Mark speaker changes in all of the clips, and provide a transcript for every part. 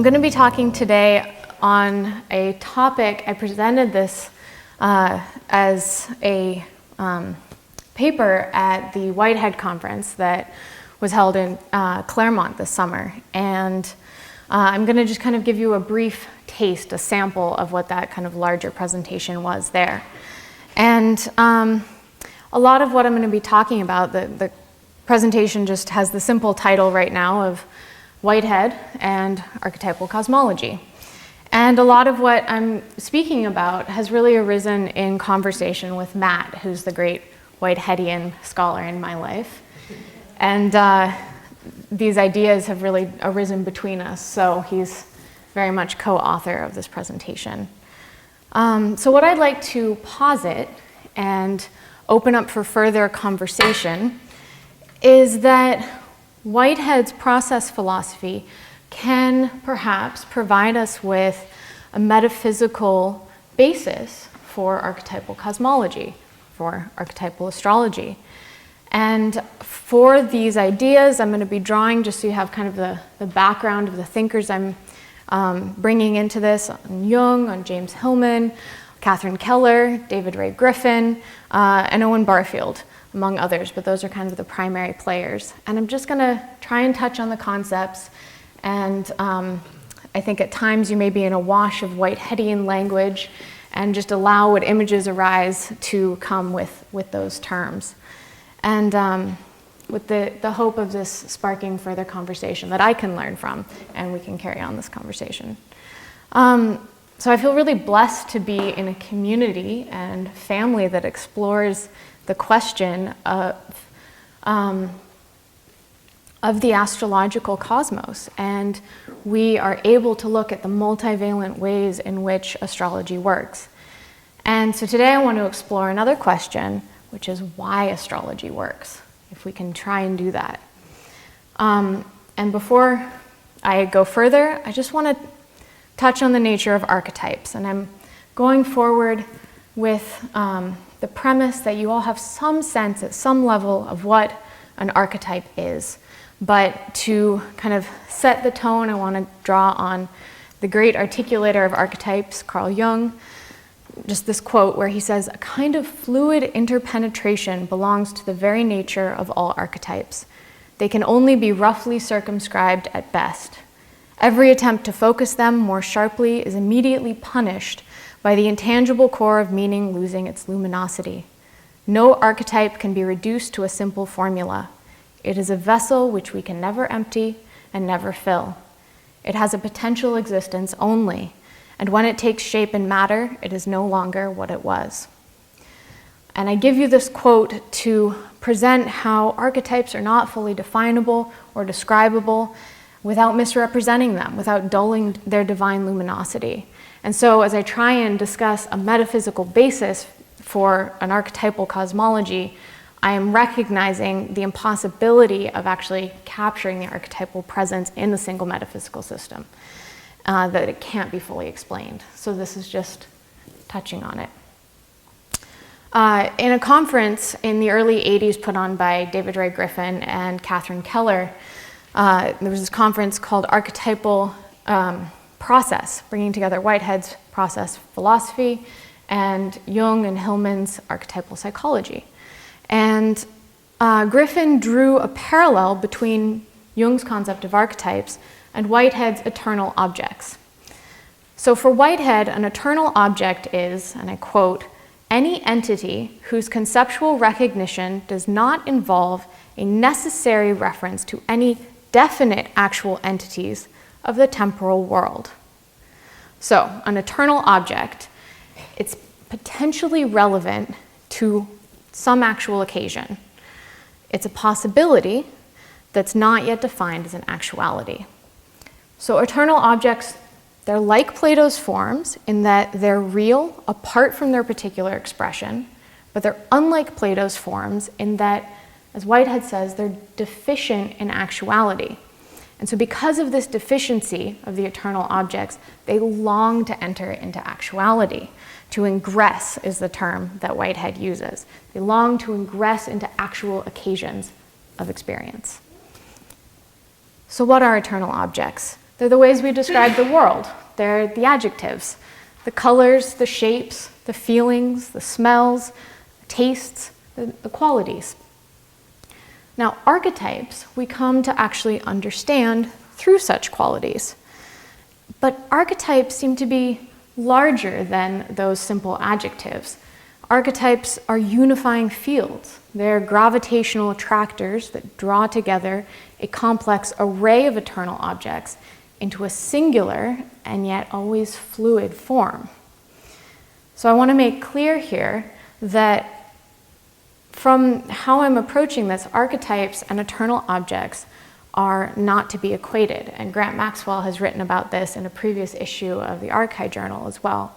Speaker 1: I'm going to be talking today on a topic. I presented this as a paper at the Whitehead conference that was held in Claremont this summer. And I'm going to just kind of give you a brief taste, a sample of what that kind of larger presentation was there. And a lot of what I'm going to be talking about, the presentation just has the simple title right now of Whitehead and Archetypal Cosmology. And a lot of what I'm speaking about has really arisen in conversation with Matt, who's the great Whiteheadian scholar in my life. And these ideas have really arisen between us, so he's very much co-author of this presentation. So what I'd like to posit and open up for further conversation is that Whitehead's process philosophy can perhaps provide us with a metaphysical basis for archetypal cosmology, for archetypal astrology. And for these ideas, I'm going to be drawing, just so you have kind of the background of the thinkers I'm bringing into this, on Jung, on James Hillman, Catherine Keller, David Ray Griffin, and Owen Barfield, among others, but those are kind of the primary players. And I'm just going to try and touch on the concepts, and I think at times you may be in a wash of Whiteheadian language, and just allow what images arise to come with those terms. And with the hope of this sparking further conversation that I can learn from, and we can carry on this conversation. So I feel really blessed to be in a community and family that explores the question of the astrological cosmos, and we are able to look at the multivalent ways in which astrology works. And so today I want to explore another question, which is why astrology works, if we can try and do that. And before I go further, I just want to touch on the nature of archetypes, and I'm going forward with the premise that you all have some sense at some level of what an archetype is. But to kind of set the tone, I want to draw on the great articulator of archetypes, Carl Jung, just this quote where he says, "A kind of fluid interpenetration belongs to the very nature of all archetypes. They can only be roughly circumscribed at best. Every attempt to focus them more sharply is immediately punished by the intangible core of meaning losing its luminosity. No archetype can be reduced to a simple formula. It is a vessel which we can never empty and never fill. It has a potential existence only, and when it takes shape in matter, it is no longer what it was." And I give you this quote to present how archetypes are not fully definable or describable without misrepresenting them, without dulling their divine luminosity. And so as I try and discuss a metaphysical basis for an archetypal cosmology, I am recognizing the impossibility of actually capturing the archetypal presence in a single metaphysical system, that it can't be fully explained. So this is just touching on it. In a conference in the early 80s put on by David Ray Griffin and Catherine Keller, there was this conference called Archetypal Process, bringing together Whitehead's process philosophy and Jung and Hillman's archetypal psychology. And Griffin drew a parallel between Jung's concept of archetypes and Whitehead's eternal objects. So for Whitehead, an eternal object is, and I quote, "any entity whose conceptual recognition does not involve a necessary reference to any definite actual entities of the temporal world." So, an eternal object, it's potentially relevant to some actual occasion. It's a possibility that's not yet defined as an actuality. So eternal objects, they're like Plato's forms in that they're real apart from their particular expression, but they're unlike Plato's forms in that, as Whitehead says, they're deficient in actuality. And so because of this deficiency of the eternal objects, they long to enter into actuality. To ingress is the term that Whitehead uses. They long to ingress into actual occasions of experience. So what are eternal objects? They're the ways we describe the world. They're the adjectives, the colors, the shapes, the feelings, the smells, the tastes, the qualities. Now, archetypes we come to actually understand through such qualities. But archetypes seem to be larger than those simple adjectives. Archetypes are unifying fields. They're gravitational attractors that draw together a complex array of eternal objects into a singular and yet always fluid form. So I want to make clear here that from how I'm approaching this, archetypes and eternal objects are not to be equated. And Grant Maxwell has written about this in a previous issue of the Archive Journal as well.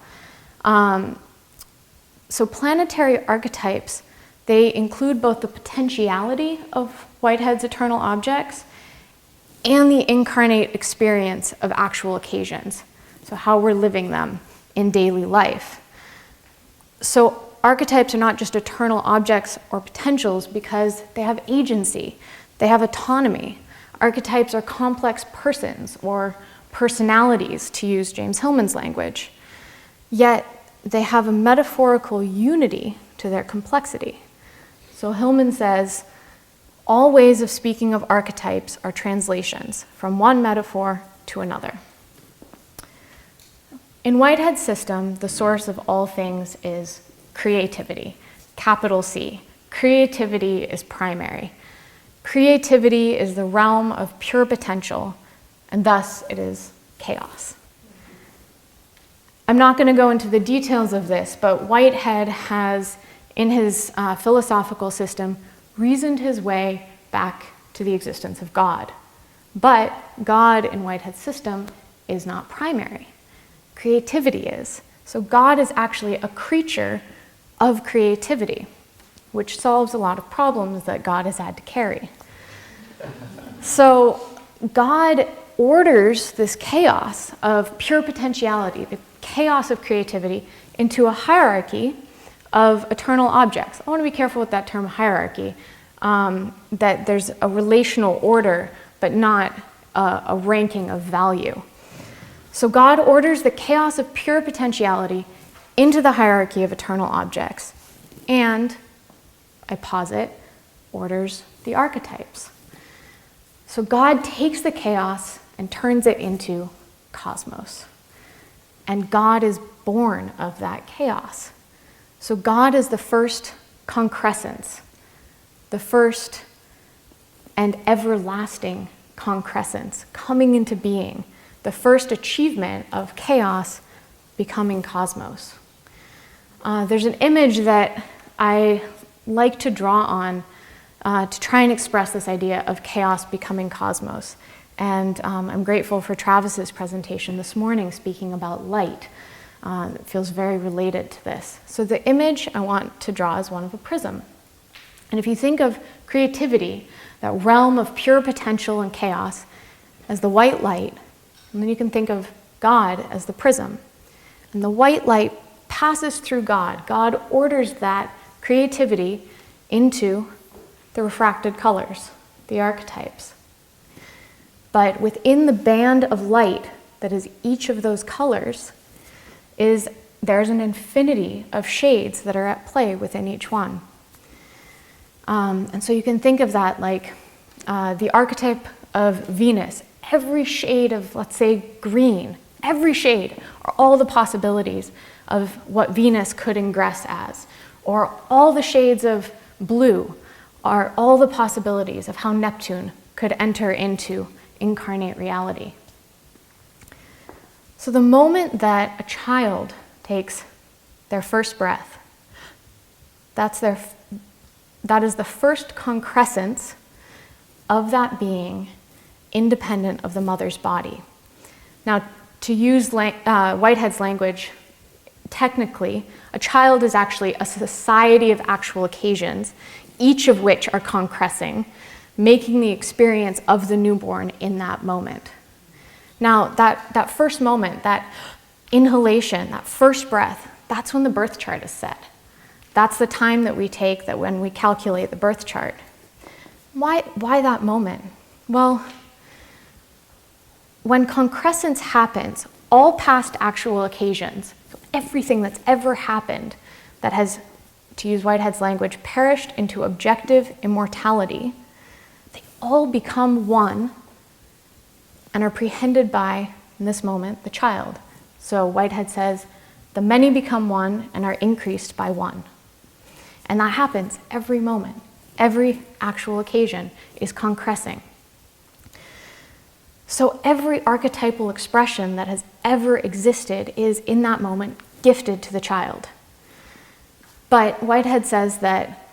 Speaker 1: So planetary archetypes, they include both the potentiality of Whitehead's eternal objects and the incarnate experience of actual occasions, so how we're living them in daily life. So archetypes are not just eternal objects or potentials because they have agency, they have autonomy. Archetypes are complex persons or personalities, to use James Hillman's language. Yet they have a metaphorical unity to their complexity. So Hillman says, all ways of speaking of archetypes are translations from one metaphor to another. In Whitehead's system, the source of all things is creativity, capital C. Creativity is primary. Creativity is the realm of pure potential, and thus it is chaos. I'm not going to go into the details of this, but Whitehead has, in his philosophical system, reasoned his way back to the existence of God. But God in Whitehead's system is not primary. Creativity is. So God is actually a creature of creativity, which solves a lot of problems that God has had to carry. So God orders this chaos of pure potentiality, the chaos of creativity, into a hierarchy of eternal objects. I want to be careful with that term hierarchy, that there's a relational order, but not a ranking of value. So God orders the chaos of pure potentiality into the hierarchy of eternal objects, and, I posit, orders the archetypes. So God takes the chaos and turns it into cosmos. And God is born of that chaos. So God is the first concrescence, the first and everlasting concrescence coming into being, the first achievement of chaos becoming cosmos. There's an image that I like to draw on to try and express this idea of chaos becoming cosmos. And I'm grateful for Travis's presentation this morning speaking about light. It feels very related to this. So the image I want to draw is one of a prism. And if you think of creativity, that realm of pure potential and chaos, as the white light, and then you can think of God as the prism. And the white light passes through God. God orders that creativity into the refracted colors, the archetypes. But within the band of light that is each of those colors, there's an infinity of shades that are at play within each one. And so you can think of that like the archetype of Venus. Every shade of, let's say, green, every shade are all the possibilities of what Venus could ingress as. Or all the shades of blue are all the possibilities of how Neptune could enter into incarnate reality. So the moment that a child takes their first breath, that is the first concrescence of that being independent of the mother's body. Now, to use Whitehead's language, technically, a child is actually a society of actual occasions, each of which are concressing, making the experience of the newborn in that moment. Now, that first moment, that inhalation, that first breath, that's when the birth chart is set. That's the time that we take that when we calculate the birth chart. Why that moment? Well, when concrescence happens, all past actual occasions, so everything that's ever happened that has, to use Whitehead's language, perished into objective immortality, they all become one and are prehended by, in this moment, the child. So Whitehead says, the many become one and are increased by one. And that happens every moment. Every actual occasion is concressing. So every archetypal expression that has ever existed is, in that moment, gifted to the child. But Whitehead says that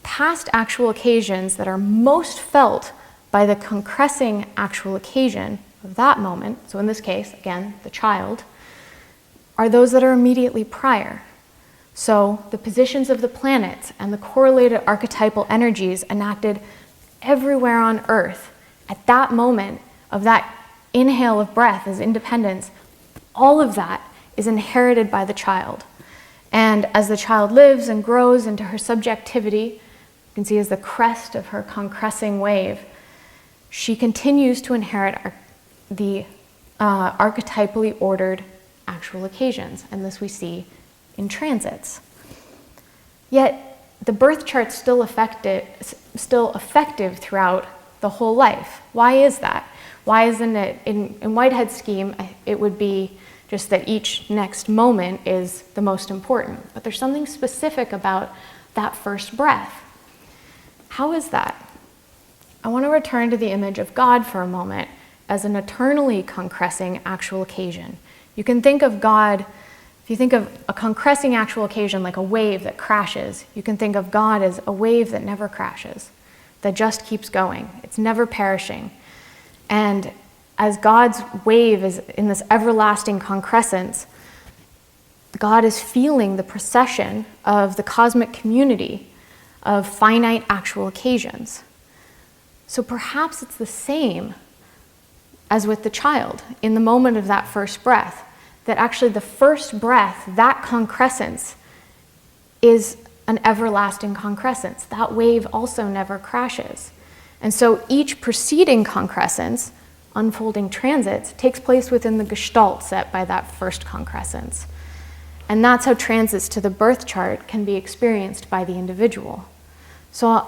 Speaker 1: past actual occasions that are most felt by the concressing actual occasion of that moment, so in this case, again, the child, are those that are immediately prior. So the positions of the planets and the correlated archetypal energies enacted everywhere on Earth at that moment of that inhale of breath as independence, all of that is inherited by the child. And as the child lives and grows into her subjectivity, you can see as the crest of her concressing wave, she continues to inherit the archetypally ordered actual occasions, and this we see in transits. Yet the birth chart's still effective throughout the whole life. Why is that? Why isn't it, in Whitehead's scheme, it would be just that each next moment is the most important, but there's something specific about that first breath. How is that? I want to return to the image of God for a moment as an eternally concressing actual occasion. You can think of God, if you think of a concressing actual occasion like a wave that crashes, you can think of God as a wave that never crashes, that just keeps going. It's never perishing. And as God's wave is in this everlasting concrescence, God is feeling the procession of the cosmic community of finite actual occasions. So perhaps it's the same as with the child in the moment of that first breath, that actually the first breath, that concrescence, is an everlasting concrescence. That wave also never crashes. And so each preceding concrescence, unfolding transits, takes place within the gestalt set by that first concrescence. And that's how transits to the birth chart can be experienced by the individual. So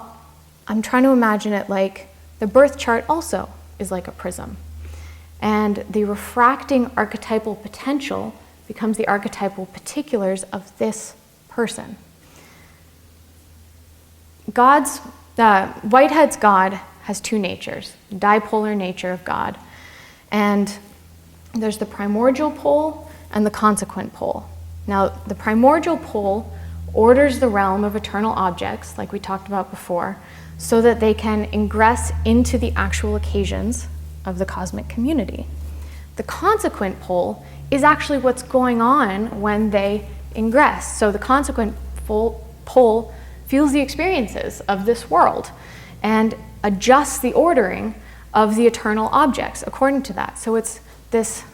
Speaker 1: I'm trying to imagine it like the birth chart also is like a prism. And the refracting archetypal potential becomes the archetypal particulars of this person. Whitehead's God has two natures, the dipolar nature of God. And there's the primordial pole and the consequent pole. Now, the primordial pole orders the realm of eternal objects, like we talked about before, so that they can ingress into the actual occasions of the cosmic community. The consequent pole is actually what's going on when they ingress. So the consequent pole feels the experiences of this world and adjusts the ordering of the eternal objects according to that. So it's this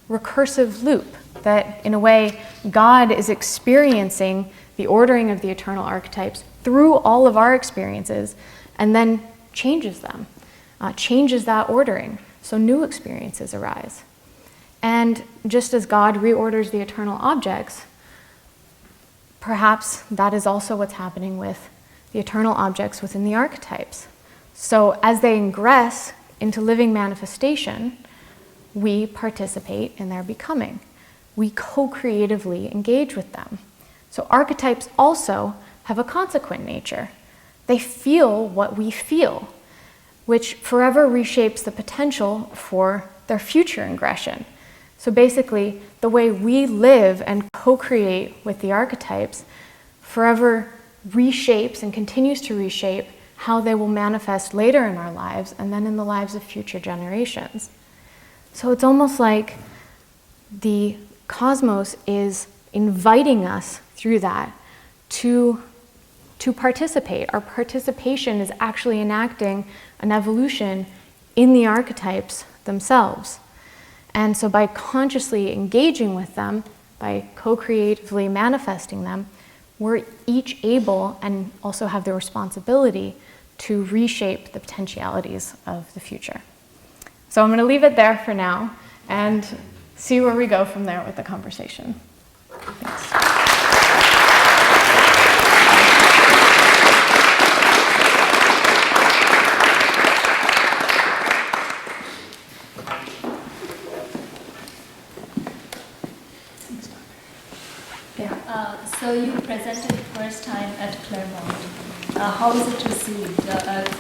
Speaker 1: recursive loop that, in a way, God is experiencing the ordering of the eternal archetypes through all of our experiences and then changes them, changes that ordering, so new experiences arise. And just as God reorders the eternal objects, perhaps that is also what's happening with the eternal objects within the archetypes. So as they ingress into living manifestation, we participate in their becoming. We co-creatively engage with them. So archetypes also have a consequent nature. They feel what we feel, which forever reshapes the potential for their future ingression. So basically, the way we live and co-create with the archetypes forever reshapes and continues to reshape how they will manifest later in our lives and then in the lives of future generations. So it's almost like the cosmos is inviting us through that to participate. Our participation is actually enacting an evolution in the archetypes themselves. And so by consciously engaging with them, by co-creatively manifesting them, we're each able and also have the responsibility to reshape the potentialities of the future. So I'm going to leave it there for now and see where we go from there with the conversation. Thanks.
Speaker 2: So you presented first time at Claremont. How was it received?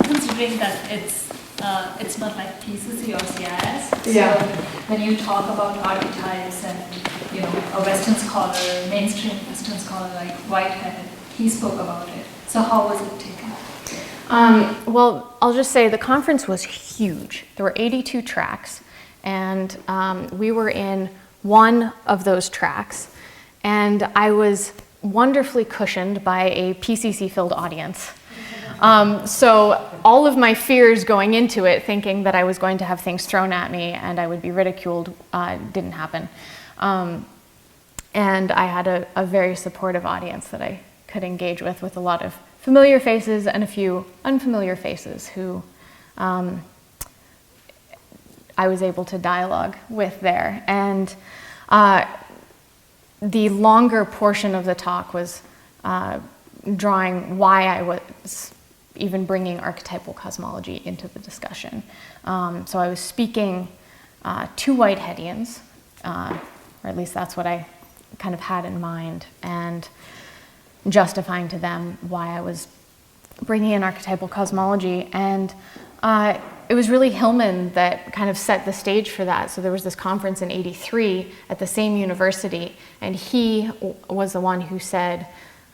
Speaker 2: Considering that it's not like PCC or CIS.
Speaker 1: Yeah.
Speaker 2: So when you talk about archetypes and a Western scholar, mainstream Western scholar like Whitehead, he spoke about it. So how was it taken?
Speaker 1: Well, I'll just say the conference was huge. There were 82 tracks, and we were in one of those tracks. And I was wonderfully cushioned by a PCC-filled audience. So all of my fears going into it, thinking that I was going to have things thrown at me and I would be ridiculed, didn't happen. And I had a very supportive audience that I could engage with a lot of familiar faces and a few unfamiliar faces who I was able to dialogue with there. And the longer portion of the talk was drawing why I was even bringing archetypal cosmology into the discussion. So I was speaking to Whiteheadians, or at least that's what I kind of had in mind, and justifying to them why I was bringing in archetypal cosmology. And it was really Hillman that kind of set the stage for that. So there was this conference in '83 at the same university, and he was the one who said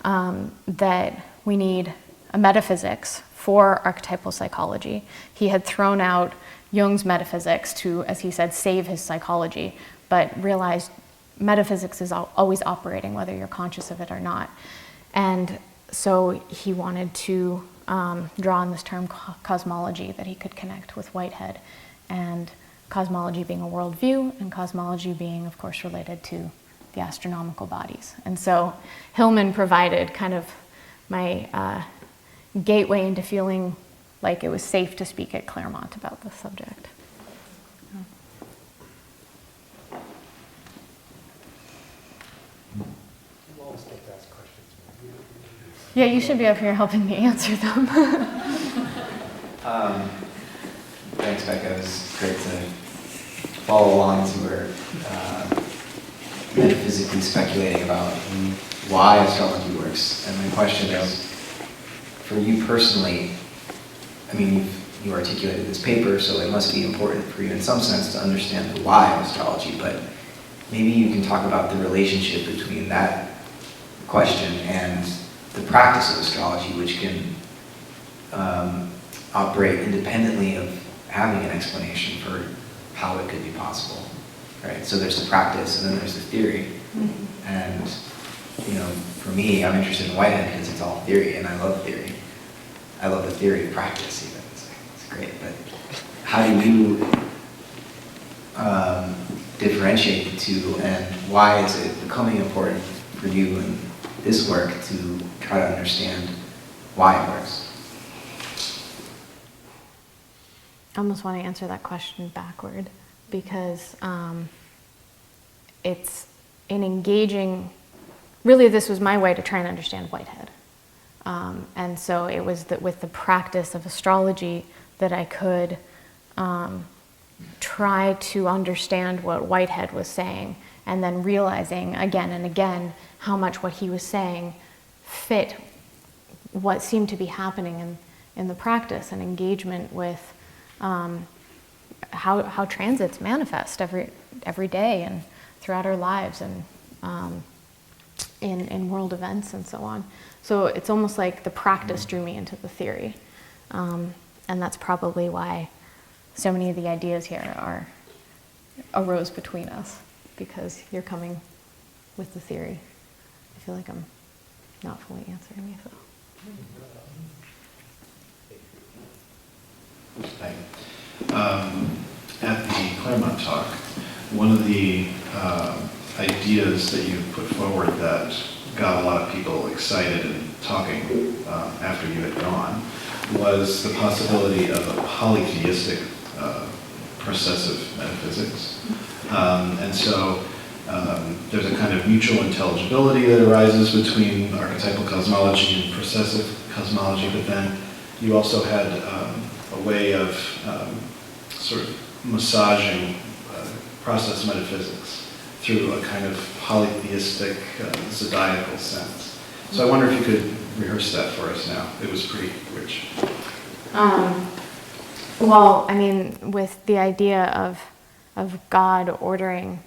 Speaker 1: that we need a metaphysics for archetypal psychology. He had thrown out Jung's metaphysics to, as he said, save his psychology, but realized metaphysics is always operating, whether you're conscious of it or not. And so he wanted to draw on this term cosmology that he could connect with Whitehead, and cosmology being a worldview, and cosmology being, of course, related to the astronomical bodies. And so Hillman provided kind of my gateway into feeling like it was safe to speak at Claremont about this subject. Yeah, you should be up here helping me answer them.
Speaker 3: Thanks, Becca. It was great to follow along as you were metaphysically speculating about why astrology works. And my question is, for you personally, I mean, you articulated this paper, so it must be important for you in some sense to understand the why of astrology, but maybe you can talk about the relationship between that question and the practice of astrology, which can operate independently of having an explanation for how it could be possible, right? So there's the practice, and then there's the theory. Mm-hmm. And for me, I'm interested in Whitehead because it's all theory, and I love theory. I love the theory of practice, even. It's great. But how do you differentiate the two, and why is it becoming important for you in this work to try to understand why it works?
Speaker 1: I almost want to answer that question backward, because it's in engaging, really this was my way to try and understand Whitehead. And so it was that with the practice of astrology that I could try to understand what Whitehead was saying, and then realizing again and again how much what he was saying fit what seemed to be happening in the practice and engagement with how transits manifest every day and throughout our lives and in world events and so on. So it's almost like the practice drew me into the theory. And that's probably why so many of the ideas here arose between us, because you're coming with the theory. I feel like I'm not fully answering you, so.
Speaker 4: At the Claremont talk, one of the ideas that you put forward that got a lot of people excited and talking after you had gone was the possibility of a polytheistic processive metaphysics. And so there's a kind of mutual intelligibility that arises between archetypal cosmology and processive cosmology, but then you also had a way of sort of massaging process metaphysics through a kind of polytheistic, zodiacal sense. So I wonder if you could rehearse that for us now. It was pretty rich.
Speaker 1: Well, I mean, with the idea of God ordering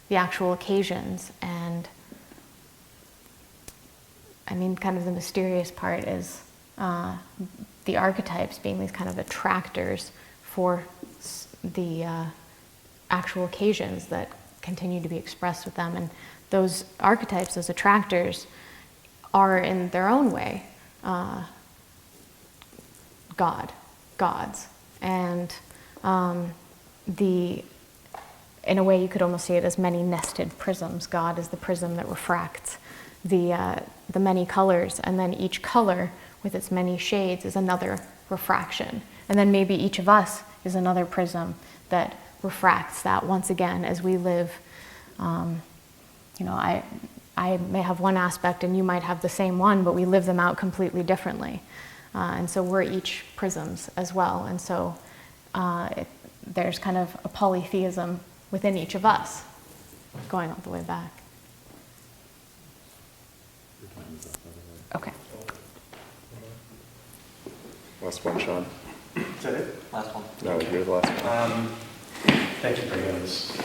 Speaker 1: the actual occasions, and I mean, kind of the mysterious part is the archetypes being these kind of attractors for the actual occasions that continue to be expressed with them. And those archetypes, those attractors, are in their own way gods. And in a way, you could almost see it as many nested prisms. God is the prism that refracts the many colors, and then each color with its many shades is another refraction. And then maybe each of us is another prism that refracts that once again as we live. I may have one aspect and you might have the same one, but we live them out completely differently. And so we're each prisms as well. And so there's kind of a polytheism within each of us, going all the way back. Okay.
Speaker 5: Last one, Sean.
Speaker 6: Is that it? Last one?
Speaker 5: No, you're the last one.
Speaker 6: Thank you for those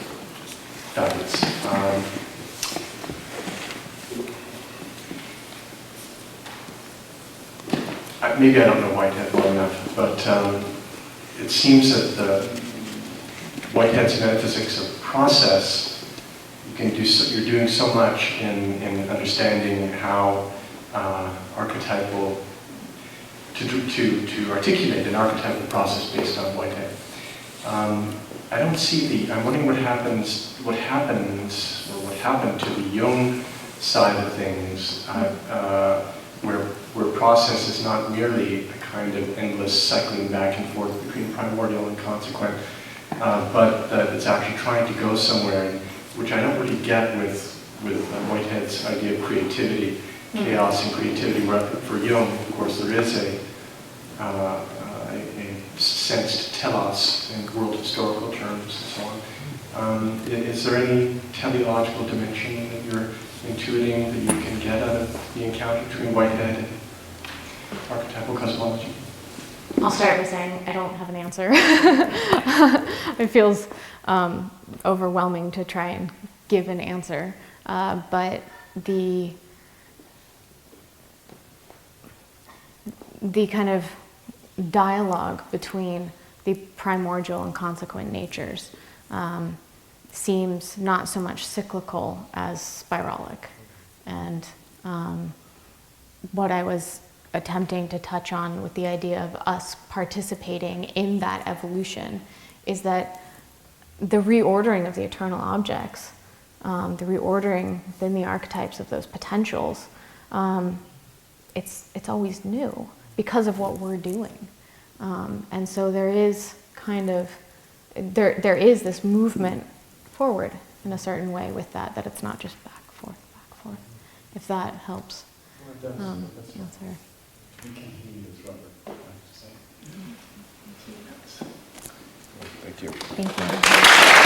Speaker 6: guidance. Maybe I don't know Whitehead well enough, but it seems that Whitehead's metaphysics of process, you're doing so much in understanding how archetypal, to articulate an archetypal process based on Whitehead. I don't see I'm wondering what happened to the Jung side of things, where process is not merely a kind of endless cycling back and forth between primordial and consequent, but that it's actually trying to go somewhere, which I don't really get with Whitehead's idea of creativity, chaos and creativity. Where for Jung, of course, there is a sensed telos in world historical terms and so on. Is there any teleological dimension that you're intuiting that you can get out of the encounter between Whitehead and archetypal cosmology?
Speaker 1: I'll start by saying I don't have an answer. It feels overwhelming to try and give an answer, but the kind of dialogue between the primordial and consequent natures seems not so much cyclical as spiralic. And what I was attempting to touch on with the idea of us participating in that evolution is that the reordering of the eternal objects, the reordering within the archetypes of those potentials, it's always new because of what we're doing. And so there is kind of, there is this movement forward in a certain way with that it's not just back, forth, if that helps answer.
Speaker 6: We can hear you as Robert, I have to say.
Speaker 5: Thank you.
Speaker 1: Thank you.